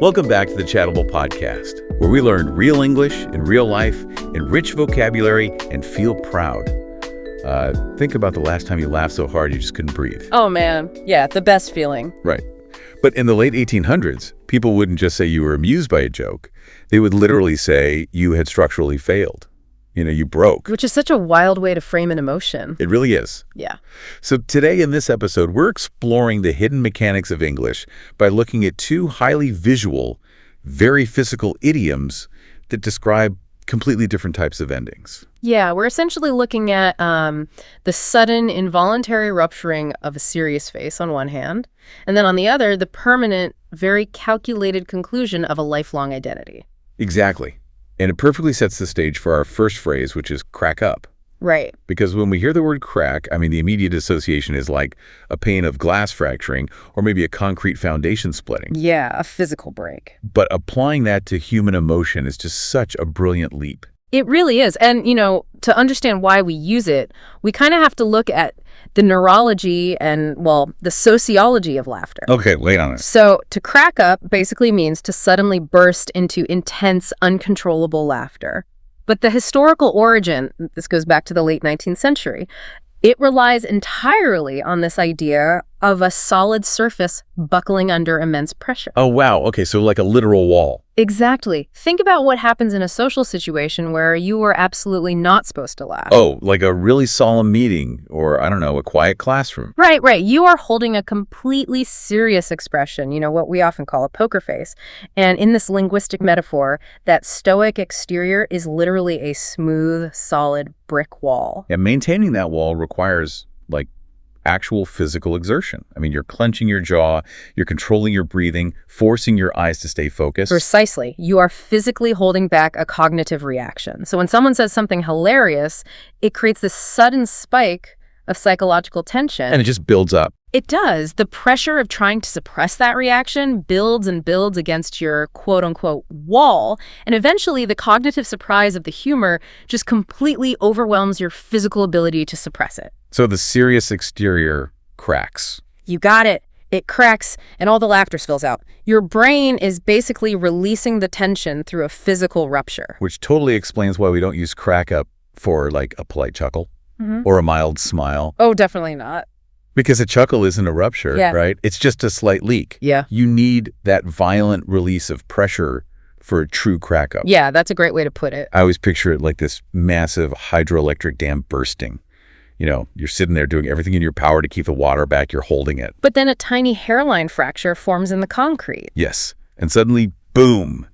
Welcome back to the Chattable podcast, where we learn real English in real life, enrich vocabulary, and feel proud. Think about the last time you laughed so hard you just couldn't breathe. Oh, man. Yeah, the best feeling. Right. But in the late 1800s, people wouldn't just say you were amused by a joke. They would literally say you had structurally failed. You broke. Which is such a wild way to frame an emotion. It really is. Yeah. So today in this episode, we're exploring the hidden mechanics of English by looking at two highly visual, very physical idioms that describe completely different types of endings. Yeah, we're essentially looking at the sudden, involuntary rupturing of a serious face on one hand, and then on the other, the permanent, very calculated conclusion of a lifelong identity. Exactly. And it perfectly sets the stage for our first phrase, which is crack up. Right. Because when we hear the word crack, the immediate association is like a pane of glass fracturing or maybe a concrete foundation splitting. Yeah, a physical break. But applying that to human emotion is just such a brilliant leap. It really is. And, to understand why we use it, we kind of have to look at the neurology and, the sociology of laughter. Okay, lay on it. So to crack up basically means to suddenly burst into intense, uncontrollable laughter. But the historical origin, this goes back to the late 19th century, it relies entirely on this idea of a solid surface buckling under immense pressure. Oh, wow. Okay, so like a literal wall. Exactly. Think about what happens in a social situation where you are absolutely not supposed to laugh. Oh, like a really solemn meeting or, a quiet classroom. Right. You are holding a completely serious expression, what we often call a poker face. And in this linguistic metaphor, that stoic exterior is literally a smooth, solid brick wall. And maintaining that wall requires, actual physical exertion. You're clenching your jaw, you're controlling your breathing, forcing your eyes to stay focused. Precisely. You are physically holding back a cognitive reaction. So when someone says something hilarious, it creates this sudden spike of psychological tension. And it just builds up. It does. The pressure of trying to suppress that reaction builds and builds against your quote-unquote wall, and eventually the cognitive surprise of the humor just completely overwhelms your physical ability to suppress it. So the serious exterior cracks. You got it. It cracks, and all the laughter spills out. Your brain is basically releasing the tension through a physical rupture. Which totally explains why we don't use crack up for, a polite chuckle or a mild smile. Oh, definitely not. Because a chuckle isn't a rupture, right? It's just a slight leak. Yeah. You need that violent release of pressure for a true crack up. Yeah, that's a great way to put it. I always picture it like this massive hydroelectric dam bursting. You're sitting there doing everything in your power to keep the water back. You're holding it. But then a tiny hairline fracture forms in the concrete. Yes. And suddenly, boom,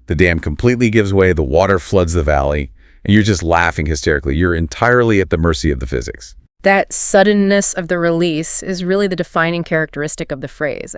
the dam completely gives way. The water floods the valley. And you're just laughing hysterically. You're entirely at the mercy of the physics. That suddenness of the release is really the defining characteristic of the phrase.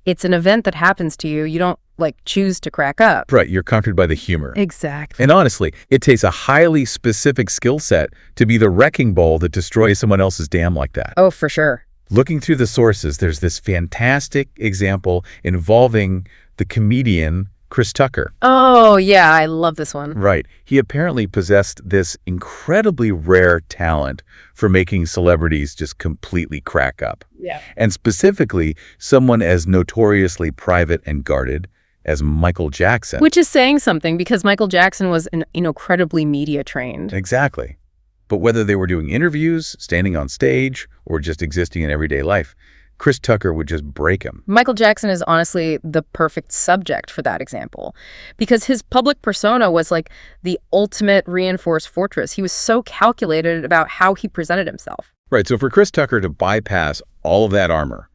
It's an event that happens to you. You don't, choose to crack up. Right. You're conquered by the humor. Exactly. And honestly, it takes a highly specific skill set to be the wrecking ball that destroys someone else's dam like that. Oh, for sure. Looking through the sources, there's this fantastic example involving the comedian Chris Tucker. Oh, yeah, I love this one. Right. He apparently possessed this incredibly rare talent for making celebrities just completely crack up. Yeah. And specifically, someone as notoriously private and guarded as Michael Jackson. Which is saying something because Michael Jackson was incredibly media trained. Exactly. But whether they were doing interviews, standing on stage, or just existing in everyday life, Chris Tucker would just break him. Michael Jackson is honestly the perfect subject for that example because his public persona was like the ultimate reinforced fortress. He was so calculated about how he presented himself. Right. So for Chris Tucker to bypass all of that armor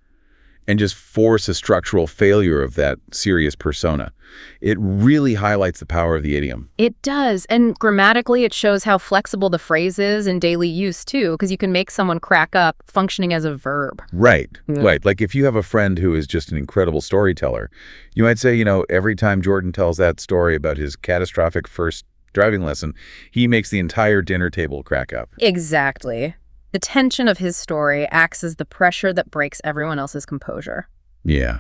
and just force a structural failure of that serious persona, it really highlights the power of the idiom. It does. And grammatically, it shows how flexible the phrase is in daily use, too, because you can make someone crack up functioning as a verb. Right. Right. Like if you have a friend who is just an incredible storyteller, you might say, every time Jordan tells that story about his catastrophic first driving lesson, he makes the entire dinner table crack up. Exactly. The tension of his story acts as the pressure that breaks everyone else's composure. Yeah.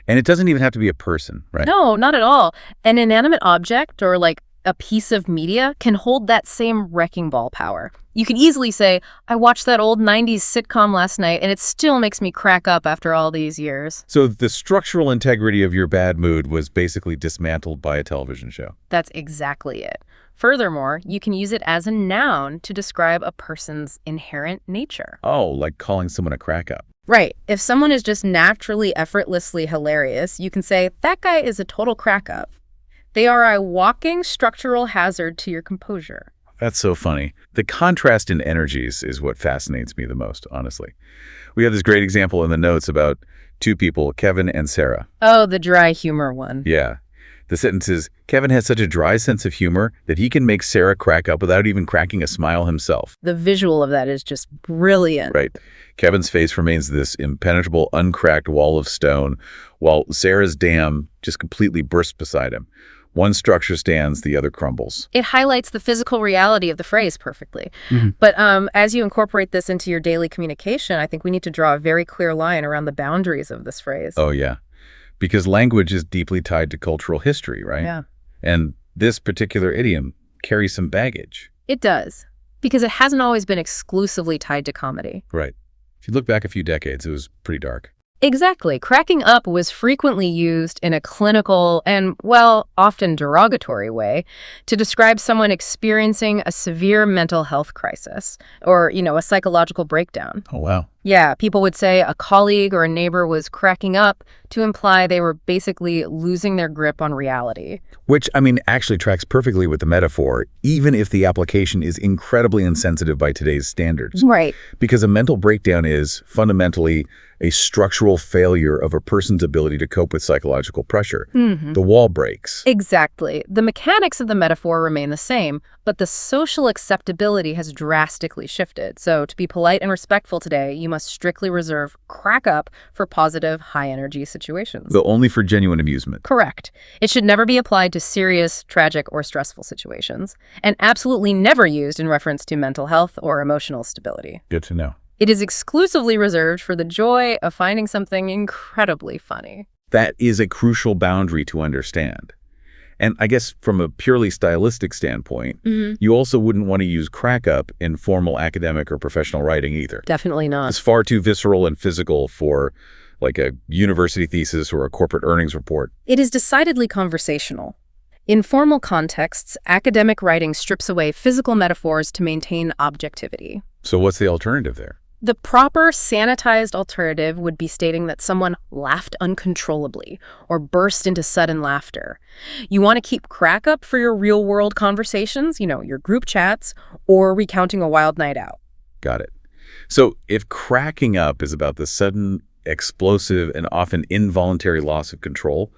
And it doesn't even have to be a person, right? No, not at all. An inanimate object or a piece of media can hold that same wrecking ball power. You could easily say, I watched that old 90s sitcom last night and it still makes me crack up after all these years. So the structural integrity of your bad mood was basically dismantled by a television show. That's exactly it. Furthermore, you can use it as a noun to describe a person's inherent nature. Oh, like calling someone a crack-up. Right. If someone is just naturally, effortlessly hilarious, you can say, that guy is a total crack-up. They are a walking structural hazard to your composure. That's so funny. The contrast in energies is what fascinates me the most, honestly. We have this great example in the notes about two people, Kevin and Sarah. Oh, the dry humor one. Yeah. The sentence is, Kevin has such a dry sense of humor that he can make Sarah crack up without even cracking a smile himself. The visual of that is just brilliant. Right. Kevin's face remains this impenetrable, uncracked wall of stone, while Sarah's dam just completely bursts beside him. One structure stands, the other crumbles. It highlights the physical reality of the phrase perfectly. Mm-hmm. But as you incorporate this into your daily communication, I think we need to draw a very clear line around the boundaries of this phrase. Oh, yeah. Because language is deeply tied to cultural history, right? Yeah. And this particular idiom carries some baggage. It does, because it hasn't always been exclusively tied to comedy. Right. If you look back a few decades, it was pretty dark. Exactly. Cracking up was frequently used in a clinical and, well, often derogatory way to describe someone experiencing a severe mental health crisis or, a psychological breakdown. Oh, wow. Yeah, people would say a colleague or a neighbor was cracking up to imply they were basically losing their grip on reality. Which, actually tracks perfectly with the metaphor, even if the application is incredibly insensitive by today's standards. Right. Because a mental breakdown is fundamentally a structural failure of a person's ability to cope with psychological pressure. Mm-hmm. The wall breaks. Exactly. The mechanics of the metaphor remain the same, but the social acceptability has drastically shifted. So to be polite and respectful today, you must strictly reserve crack up for positive, high-energy situations. Though only for genuine amusement. Correct. It should never be applied to serious, tragic, or stressful situations, and absolutely never used in reference to mental health or emotional stability. Good to know. It is exclusively reserved for the joy of finding something incredibly funny. That is a crucial boundary to understand. And I guess from a purely stylistic standpoint, you also wouldn't want to use crack up in formal academic or professional writing either. Definitely not. It's far too visceral and physical for like a university thesis or a corporate earnings report. It is decidedly conversational. In formal contexts, academic writing strips away physical metaphors to maintain objectivity. So what's the alternative there? The proper sanitized alternative would be stating that someone laughed uncontrollably or burst into sudden laughter. You want to keep crack up for your real-world conversations, your group chats, or recounting a wild night out. Got it. So if cracking up is about the sudden, explosive, and often involuntary loss of control,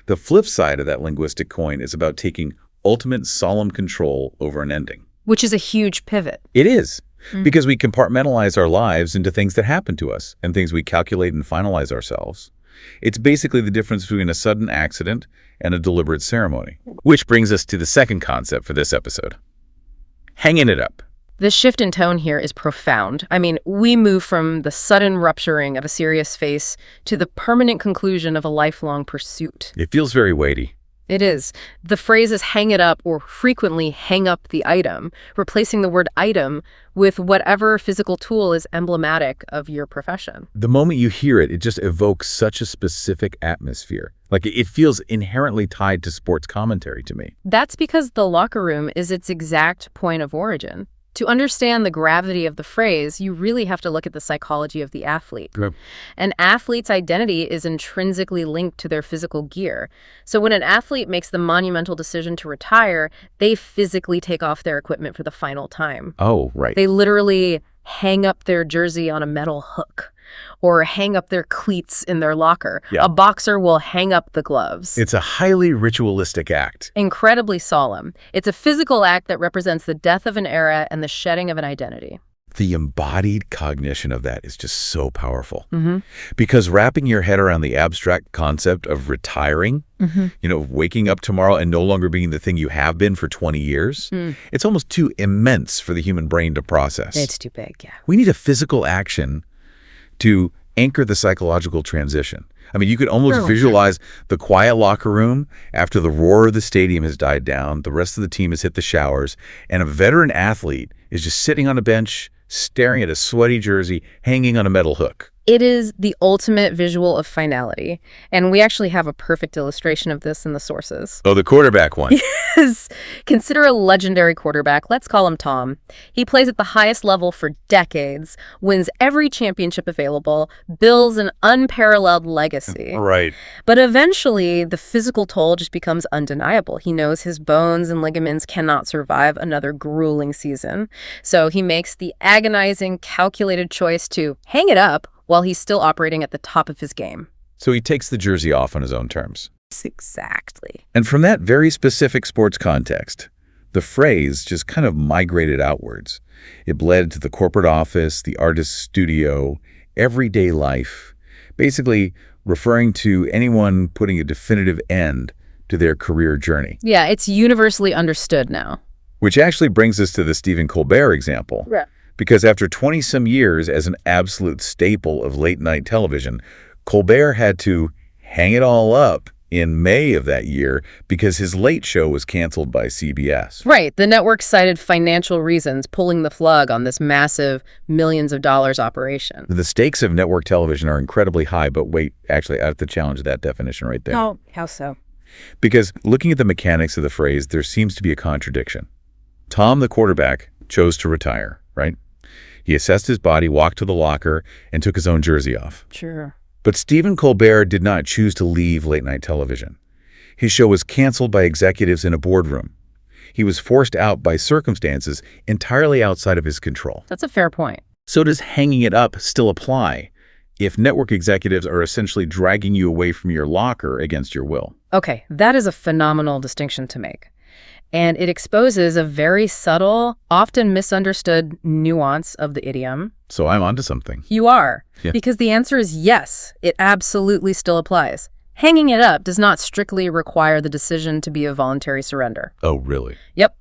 the flip side of that linguistic coin is about taking ultimate solemn control over an ending. Which is a huge pivot. It is. Because we compartmentalize our lives into things that happen to us and things we calculate and finalize ourselves. It's basically the difference between a sudden accident and a deliberate ceremony. Which brings us to the second concept for this episode. Hanging it up. The shift in tone here is profound. We move from the sudden rupturing of a serious face to the permanent conclusion of a lifelong pursuit. It feels very weighty. It is. The phrases hang it up or frequently hang up the item, replacing the word item with whatever physical tool is emblematic of your profession. The moment you hear it, it just evokes such a specific atmosphere. Like it feels inherently tied to sports commentary to me. That's because the locker room is its exact point of origin. To understand the gravity of the phrase, you really have to look at the psychology of the athlete. Yep. An athlete's identity is intrinsically linked to their physical gear. So when an athlete makes the monumental decision to retire, they physically take off their equipment for the final time. Oh, right. They literally hang up their jersey on a metal hook or hang up their cleats in their locker. Yeah. A boxer will hang up the gloves. It's a highly ritualistic act. Incredibly solemn. It's a physical act that represents the death of an era and the shedding of an identity. The embodied cognition of that is just so powerful. Because wrapping your head around the abstract concept of retiring, waking up tomorrow and no longer being the thing you have been for 20 years, it's almost too immense for the human brain to process. It's too big, yeah. We need a physical action to anchor the psychological transition. I mean, you could almost visualize the quiet locker room after the roar of the stadium has died down, the rest of the team has hit the showers, and a veteran athlete is just sitting on a bench, staring at a sweaty jersey hanging on a metal hook. It is the ultimate visual of finality, and we actually have a perfect illustration of this in the sources. Oh, the quarterback one. Yes. Consider a legendary quarterback. Let's call him Tom. He plays at the highest level for decades, wins every championship available, builds an unparalleled legacy. Right. But eventually, the physical toll just becomes undeniable. He knows his bones and ligaments cannot survive another grueling season. So he makes the agonizing, calculated choice to hang it up while he's still operating at the top of his game. So he takes the jersey off on his own terms. Exactly. And from that very specific sports context, the phrase just kind of migrated outwards. It bled to the corporate office, the artist's studio, everyday life, basically referring to anyone putting a definitive end to their career journey. Yeah, it's universally understood now. Which actually brings us to the Stephen Colbert example. Right. Because after 20-some years as an absolute staple of late-night television, Colbert had to hang it all up in May of that year because his Late Show was canceled by CBS. Right. The network cited financial reasons, pulling the plug on this massive millions of dollars operation. The stakes of network television are incredibly high, but wait, actually, I have to challenge that definition right there. Oh, how so? Because looking at the mechanics of the phrase, there seems to be a contradiction. Tom, the quarterback, chose to retire, right? He assessed his body, walked to the locker, and took his own jersey off. Sure. But Stephen Colbert did not choose to leave late-night television. His show was canceled by executives in a boardroom. He was forced out by circumstances entirely outside of his control. That's a fair point. So does hanging it up still apply if network executives are essentially dragging you away from your locker against your will? Okay, that is a phenomenal distinction to make. And it exposes a very subtle, often misunderstood nuance of the idiom. So I'm onto something. You are. Yeah. Because the answer is yes, it absolutely still applies. Hanging it up does not strictly require the decision to be a voluntary surrender. Oh, really? Yep.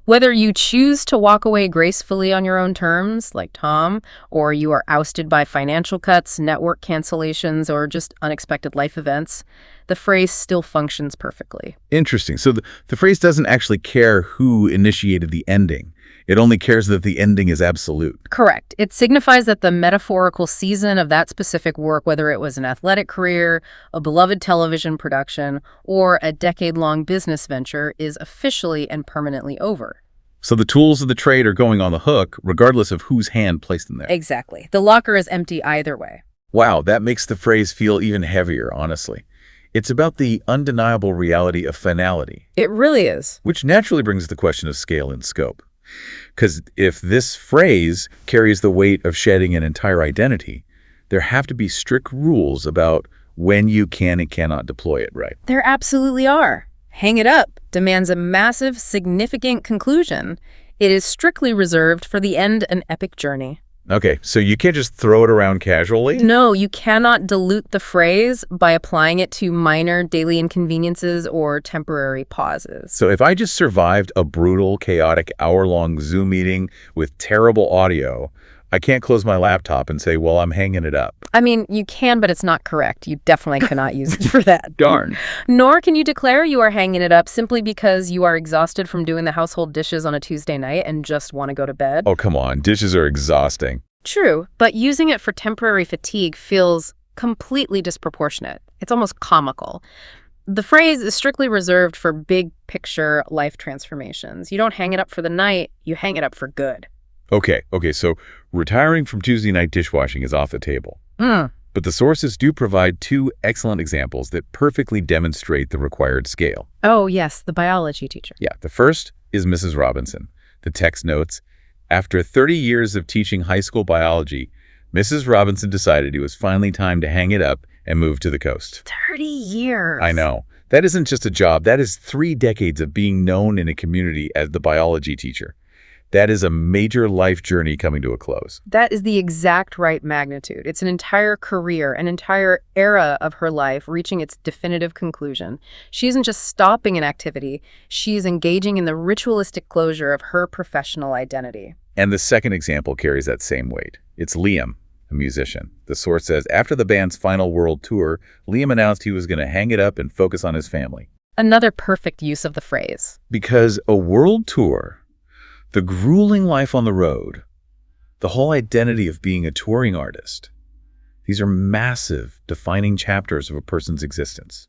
Whether you choose to walk away gracefully on your own terms, like Tom, or you are ousted by financial cuts, network cancellations, or just unexpected life events, the phrase still functions perfectly. Interesting. So the phrase doesn't actually care who initiated the ending. It only cares that the ending is absolute. Correct. It signifies that the metaphorical season of that specific work, whether it was an athletic career, a beloved television production, or a decade-long business venture, is officially and permanently over. So the tools of the trade are going on the hook, regardless of whose hand placed them there. Exactly. The locker is empty either way. Wow, that makes the phrase feel even heavier, honestly. It's about the undeniable reality of finality. It really is. Which naturally brings the question of scale and scope. Because if this phrase carries the weight of shedding an entire identity, there have to be strict rules about when you can and cannot deploy it, right? There absolutely are. Hang it up demands a massive, significant conclusion. It is strictly reserved for the end an epic journey. Okay, so you can't just throw it around casually? No, you cannot dilute the phrase by applying it to minor daily inconveniences or temporary pauses. So if I just survived a brutal, chaotic hour-long Zoom meeting with terrible audio, I can't close my laptop and say, well, I'm hanging it up. I mean, you can, but it's not correct. You definitely cannot use it for that. Darn. Nor can you declare you are hanging it up simply because you are exhausted from doing the household dishes on a Tuesday night and just want to go to bed. Oh, come on. Dishes are exhausting. True, but using it for temporary fatigue feels completely disproportionate. It's almost comical. The phrase is strictly reserved for big picture life transformations. You don't hang it up for the night, you hang it up for good. Okay, so retiring from Tuesday night dishwashing is off the table. But the sources do provide two excellent examples that perfectly demonstrate the required scale. Oh, yes, the biology teacher. Yeah, the first is Mrs. Robinson. The text notes, after 30 years of teaching high school biology, Mrs. Robinson decided it was finally time to hang it up and move to the coast. 30 years. I know. That isn't just a job. That is 3 decades of being known in a community as the biology teacher. That is a major life journey coming to a close. That is the exact right magnitude. It's an entire career, an entire era of her life reaching its definitive conclusion. She isn't just stopping an activity, she is engaging in the ritualistic closure of her professional identity. And the second example carries that same weight. It's Liam, a a musician. The source says, after the band's final world tour, Liam announced he was going to hang it up and focus on his family. Another perfect use of the phrase. Because a world tour, the grueling life on the road, the whole identity of being a touring artist, these are massive, defining chapters of a person's existence.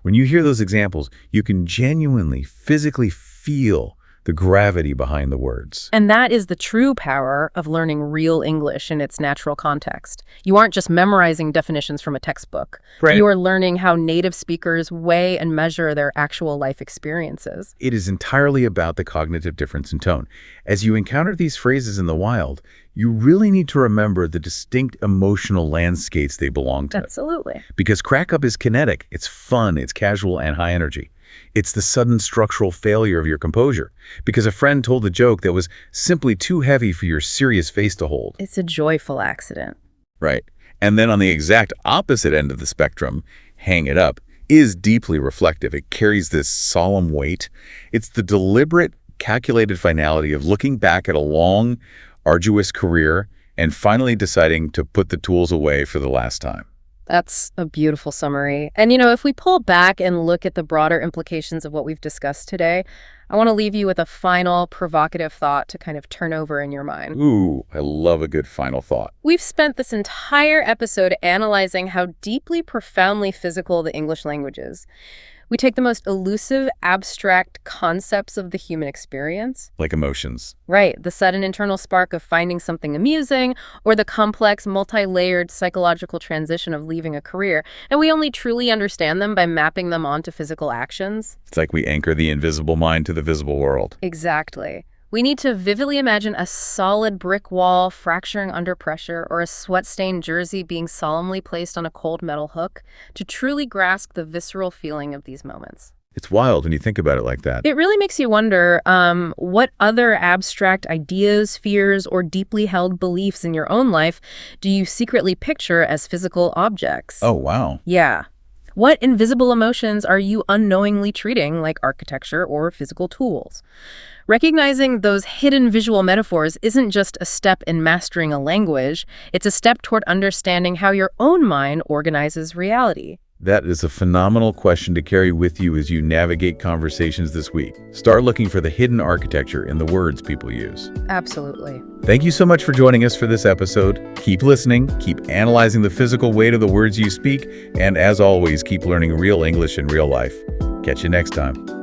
When you hear those examples, you can genuinely, physically feel the gravity behind the words. And that is the true power of learning real English in its natural context. You aren't just memorizing definitions from a textbook. Right. You are learning how native speakers weigh and measure their actual life experiences. It is entirely about the cognitive difference in tone. As you encounter these phrases in the wild, you really need to remember the distinct emotional landscapes they belong to. Absolutely. Because crack up is kinetic, it's fun, it's casual, and high energy. It's the sudden structural failure of your composure, because a friend told a joke that was simply too heavy for your serious face to hold. It's a joyful accident. Right. And then on the exact opposite end of the spectrum, hang it up, is deeply reflective. It carries this solemn weight. It's the deliberate, calculated finality of looking back at a long, arduous career and finally deciding to put the tools away for the last time. That's a beautiful summary. And, if we pull back and look at the broader implications of what we've discussed today, I want to leave you with a final provocative thought to kind of turn over in your mind. Ooh, I love a good final thought. We've spent this entire episode analyzing how deeply, profoundly physical the English language is. We take the most elusive, abstract concepts of the human experience. Like emotions. Right. The sudden internal spark of finding something amusing, or the complex, multi-layered psychological transition of leaving a career. And we only truly understand them by mapping them onto physical actions. It's like we anchor the invisible mind to the visible world. Exactly. We need to vividly imagine a solid brick wall fracturing under pressure, or a sweat-stained jersey being solemnly placed on a cold metal hook to truly grasp the visceral feeling of these moments. It's wild when you think about it like that. It really makes you wonder what other abstract ideas, fears, or deeply held beliefs in your own life do you secretly picture as physical objects? Oh, wow. Yeah. What invisible emotions are you unknowingly treating like architecture or physical tools? Recognizing those hidden visual metaphors isn't just a step in mastering a language, it's a step toward understanding how your own mind organizes reality. That is a phenomenal question to carry with you as you navigate conversations this week. Start looking for the hidden architecture in the words people use. Absolutely. Thank you so much for joining us for this episode. Keep listening, keep analyzing the physical weight of the words you speak, and as always, keep learning real English in real life. Catch you next time.